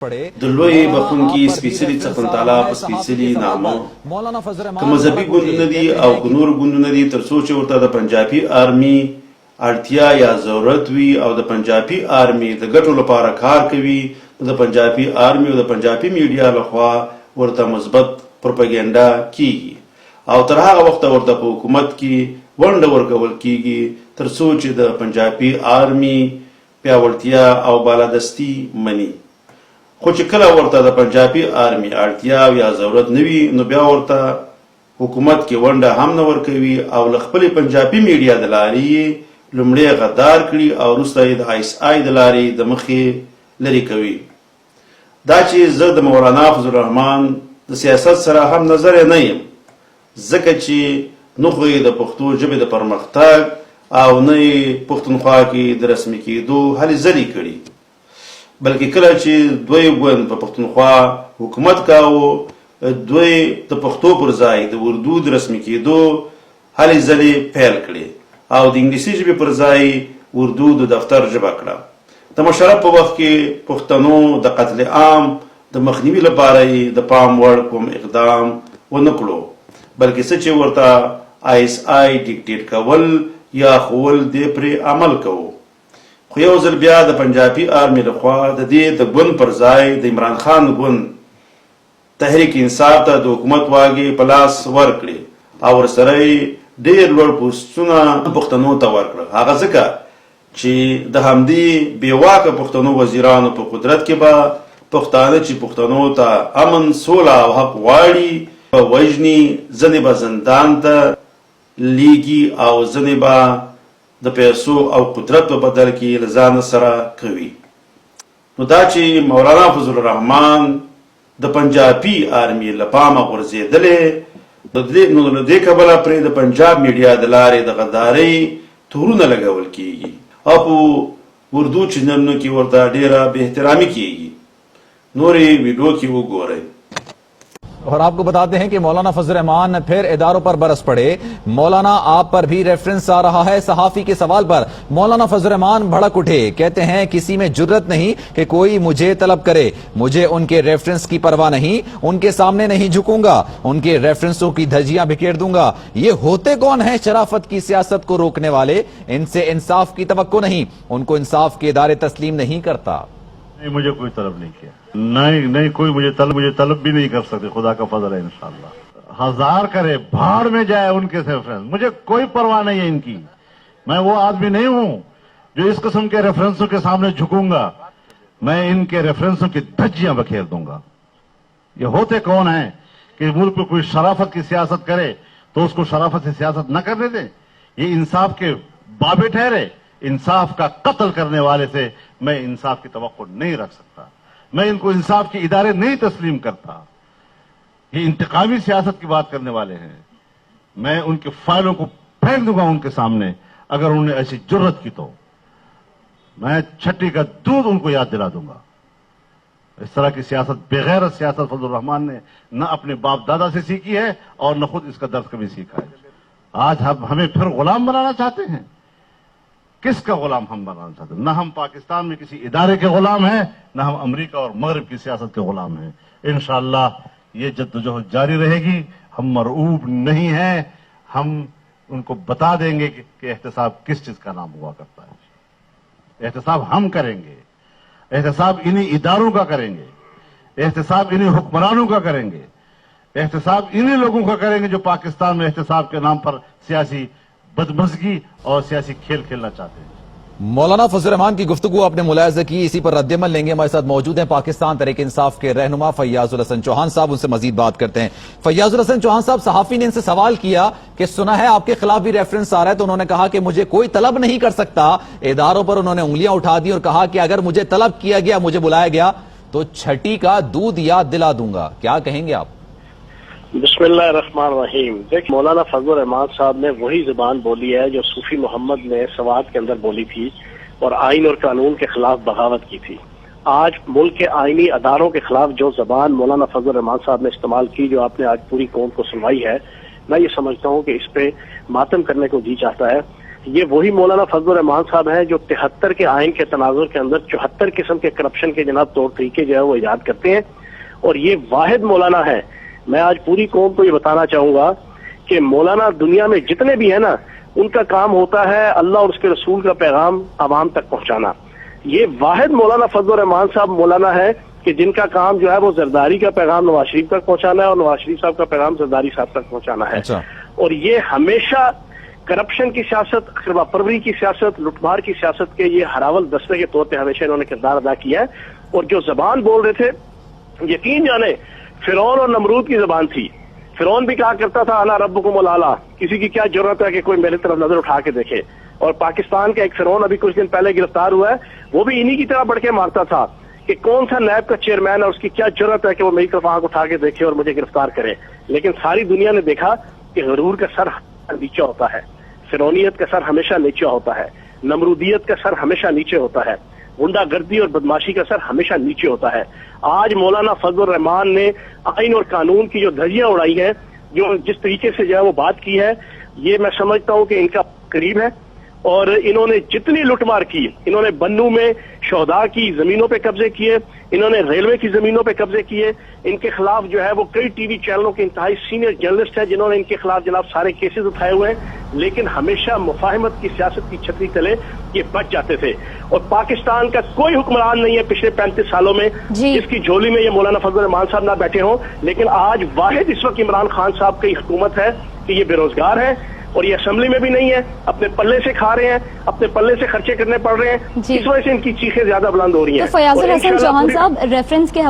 دلوی بخون کی سپیڅلی څخه تعالی په سپیڅلی نامه که مذهبي ګوندونه دي او که نور ګوندونه دي تر څو چې ورته د پنجابي آرمي اړتیا یا ضرورت وي او د پنجابي آرمي د ګټو لپاره کار کوي د پنجابي آرمي او د پنجابي میډیا لخوا ورته مثبت پروپاګاندا کیږي او تر هغه وخت ورته په حکومت کې ونډه ورکول کیږي تر څو چې د پنجابي آرمي پیاوړتیا او بالادستی مني. خو چې کله ورته د پنجابي آرمي اړتیا یا ضرورت نه وي نو بیا ورته حکومت کې ونډه هم نه ورکوي او له خپلې پنجابي میډیا د لارې لومړی غدار کړي او وروسته یې د آی اس آی د لارې د مخې لرې کوي. دا چې زه د مولانا فضل الرحمن د سیاست سره هم نظر نه یم ځکه چې نه خو یې د پښتو ژبې د پرمختګ او نه یې پښتونخوا کې د رسمي کېدو هلې ځلې کړي بلکې کله چې دوی ګوند په پښتونخوا حکومت کاوه دوی د پښتو پر ځای د اردو د رسمي کېدو هلې ځلې پیل کړې او د انګلیسي ژبې پر ځای اردو د دفتر ژبه کړه. د مشرف په وخت کې پښتنو د قتل عام د مخنیوي لپاره یې د پام وړ کوم اقدام ونه کړو بلکې څه چې ورته آی اس آی ډیکټیټ کول یا ښوول دی پرې عمل کوو. خو یو ځل بیا د پنجابي آرمي لخوا د دې د ګوند پر ځای د عمران خان ګوند تحریک انصاف ته د حکومت واګې په لاس ورکړې او ورسره یې ډېر لوړ پوسټونه پښتنو ته ورکړل. هغه ځکه چې د همدې بېواکه پښتنو وزیرانو په قدرت کې به پښتانه چې پښتنو ته امن سوله او حق غواړي وژني ځینې به زندان ته لیږي او ځینې به د پیسو او قدرت په بدل کې له ځان سره کوي. نو دا چې مولانا فضل الرحمن د پنجابي آرمي له پامه غورځېدلی نو له دې کبله پرې د پنجاب میډیا د لارې د غدارۍ تورونه لګول کیږي او په اردو چینلونو کې ورته ډېره بې احترامي کیږي. نورې ویډیو کې وګورئ. اور آپ کو بتاتے ہیں کہ مولانا فضل الرحمان پھر اداروں پر برس پڑے. مولانا آپ پر بھی ریفرنس آ رہا ہے. صحافی کے سوال پر مولانا فضل الرحمان بھڑک اٹھے, کہتے ہیں کسی میں جرت نہیں کہ کوئی مجھے طلب کرے, مجھے ان کے ریفرنس کی پرواہ نہیں, ان کے سامنے نہیں جھکوں گا, ان کے ریفرنسوں کی دھجیاں بکھیر دوں گا. یہ ہوتے کون ہیں شرافت کی سیاست کو روکنے والے؟ ان سے انصاف کی توقع نہیں, ان کو انصاف کے ادارے تسلیم نہیں کرتا. نہیں, مجھے کوئی طلب نہیں کیا, نہیں کوئی مجھے طلب بھی نہیں کر سکتے. خدا کا فضل ہے انشاءاللہ. ہزار کرے بھاڑ میں جائے ان کے ریفرنس, مجھے کوئی پرواہ نہیں ہے ان کی. میں وہ آدمی نہیں ہوں جو اس قسم کے ریفرنسوں کے سامنے جھکوں گا. میں ان کے ریفرنسوں کی دھجیاں بکھیر دوں گا. یہ ہوتے کون ہیں کہ ملک میں کوئی شرافت کی سیاست کرے تو اس کو شرافت سے سیاست نہ کرنے دیں؟ یہ انصاف کے بابے ٹھہرے. انصاف کا قتل کرنے والے سے میں انصاف کی توقع نہیں رکھ سکتا. میں ان کو انصاف کے ادارے نہیں تسلیم کرتا. یہ انتقامی سیاست کی بات کرنے والے ہیں. میں ان کے فائلوں کو پھینک دوں گا ان کے سامنے اگر انہوں نے ایسی جرت کی تو. میں چھٹی کا دودھ ان کو یاد دلا دوں گا. اس طرح کی سیاست, بغیر سیاست فضل الرحمان نے نہ اپنے باپ دادا سے سیکھی ہے اور نہ خود اس کا درس کبھی سیکھا ہے. آج ہمیں پھر غلام بنانا چاہتے ہیں. کس کا غلام ہم بنانا چاہتے ہیں؟ نہ ہم پاکستان میں کسی ادارے کے غلام ہیں, نہ ہم امریکہ اور مغرب کی سیاست کے غلام ہیں. انشاءاللہ یہ جدوجہد جاری رہے گی. ہم مرعوب نہیں ہیں. ہم ان کو بتا دیں گے کہ احتساب کس چیز کا نام ہوا کرتا ہے. احتساب ہم کریں گے. احتساب انہی اداروں کا کریں گے. احتساب انہی حکمرانوں کا کریں گے. احتساب انہی لوگوں کا کریں گے جو پاکستان میں احتساب کے نام پر سیاسی بدمزگی اور سیاسی کھیل کھیلنا چاہتے ہیں. مولانا فضل الرحمان کی گفتگو آپ نے ملاحظہ کی, اسی پر رد عمل لیں گے. ہمارے ساتھ موجود ہیں پاکستان تحریک انصاف کے رہنما فیاض الحسن چوہان صاحب, ان سے مزید بات کرتے ہیں. فیاض الحسن چوہان صاحب, صحافی نے ان سے سوال کیا کہ سنا ہے آپ کے خلاف بھی ریفرنس آ رہا ہے, تو انہوں نے کہا کہ مجھے کوئی طلب نہیں کر سکتا. اداروں پر انہوں نے انگلیاں اٹھا دی اور کہا کہ اگر مجھے طلب کیا گیا, مجھے بلایا گیا تو چھٹی کا دودھ یاد دلا دوں گا. کیا کہیں گے آپ؟ بسم اللہ الرحمن الرحیم. دیکھ, مولانا فضل الرحمان صاحب نے وہی زبان بولی ہے جو صوفی محمد نے سوات کے اندر بولی تھی اور آئین اور قانون کے خلاف بغاوت کی تھی. آج ملک کے آئینی اداروں کے خلاف جو زبان مولانا فضل الرحمان صاحب نے استعمال کی, جو آپ نے آج پوری قوم کو سنوائی ہے, میں یہ سمجھتا ہوں کہ اس پہ ماتم کرنے کو جی چاہتا ہے. یہ وہی مولانا فضل الرحمان صاحب ہیں جو 73 کے آئین کے تناظر کے اندر 74 قسم کے کرپشن کے جناب طور طریقے جو ہے وہ ایجاد کرتے ہیں، اور یہ واحد مولانا ہے. میں آج پوری قوم کو یہ بتانا چاہوں گا کہ مولانا دنیا میں جتنے بھی ہیں نا، ان کا کام ہوتا ہے اللہ اور اس کے رسول کا پیغام عوام تک پہنچانا. یہ واحد مولانا فضل الرحمان صاحب مولانا ہے کہ جن کا کام جو ہے وہ زرداری کا پیغام نواز شریف تک پہنچانا ہے اور نواز شریف صاحب کا پیغام زرداری صاحب تک پہنچانا ہے. اور یہ ہمیشہ کرپشن کی سیاست، اقربا پروری کی سیاست، لوٹ مار کی سیاست کے یہ ہراول دستے کے طور پہ ہمیشہ انہوں نے کردار ادا کیا ہے. اور جو زبان بول رہے تھے، یقین جانے فرعون اور نمرود کی زبان تھی. فرعون بھی کہا کرتا تھا انا ربکم الاعلی، کسی کی کیا ضرورت ہے کہ کوئی میری طرف نظر اٹھا کے دیکھے. اور پاکستان کا ایک فرعون ابھی کچھ دن پہلے گرفتار ہوا ہے، وہ بھی انہی کی طرح بڑھ کے مارتا تھا کہ کون سا نیب کا چیئرمین ہے، اس کی کیا ضرورت ہے کہ وہ میری طرف آنکھ اٹھا کے دیکھے اور مجھے گرفتار کرے. لیکن ساری دنیا نے دیکھا کہ غرور کا سر نیچے ہوتا ہے، فرعونیت کا سر ہمیشہ نیچے ہوتا ہے، نمرودیت کا سر ہمیشہ نیچے ہوتا ہے، غنڈہ گردی اور بدماشی کا سر ہمیشہ نیچے ہوتا ہے. آج مولانا فضل الرحمان نے آئین اور قانون کی جو دھجیاں اڑائی ہیں، جو جس طریقے سے جو ہے وہ بات کی ہے، یہ میں سمجھتا ہوں کہ ان کا قریب ہے. اور انہوں نے جتنی لوٹ مار کی، انہوں نے بنو میں شہداء کی زمینوں پہ قبضے کیے، انہوں نے ریلوے کی زمینوں پہ قبضے کیے. ان کے خلاف جو ہے وہ کئی ٹی وی چینلوں کے انتہائی سینئر جرنلسٹ ہیں جنہوں نے ان کے خلاف جناب سارے کیسز اٹھائے ہوئے ہیں، لیکن ہمیشہ مفاہمت کی سیاست کی چھتری تلے یہ بچ جاتے تھے. اور پاکستان کا کوئی حکمران نہیں ہے پچھلے 35 سالوں میں جس کی جھولی میں یہ مولانا فضل الرحمان صاحب نہ بیٹھے ہوں. لیکن آج واحد اس وقت عمران خان صاحب کی حکومت ہے کہ یہ بے روزگار ہے اور یہ اسمبلی میں بھی نہیں ہے، اپنے پلے سے کھا رہے ہیں، اپنے پلے سے خرچے کرنے پڑ رہے ہیں. اس وجہ سے ان کی چیخیں زیادہ بلند ہو رہی ہیں. تو فیاض الحسن چوہان صاحب ریفرنس کے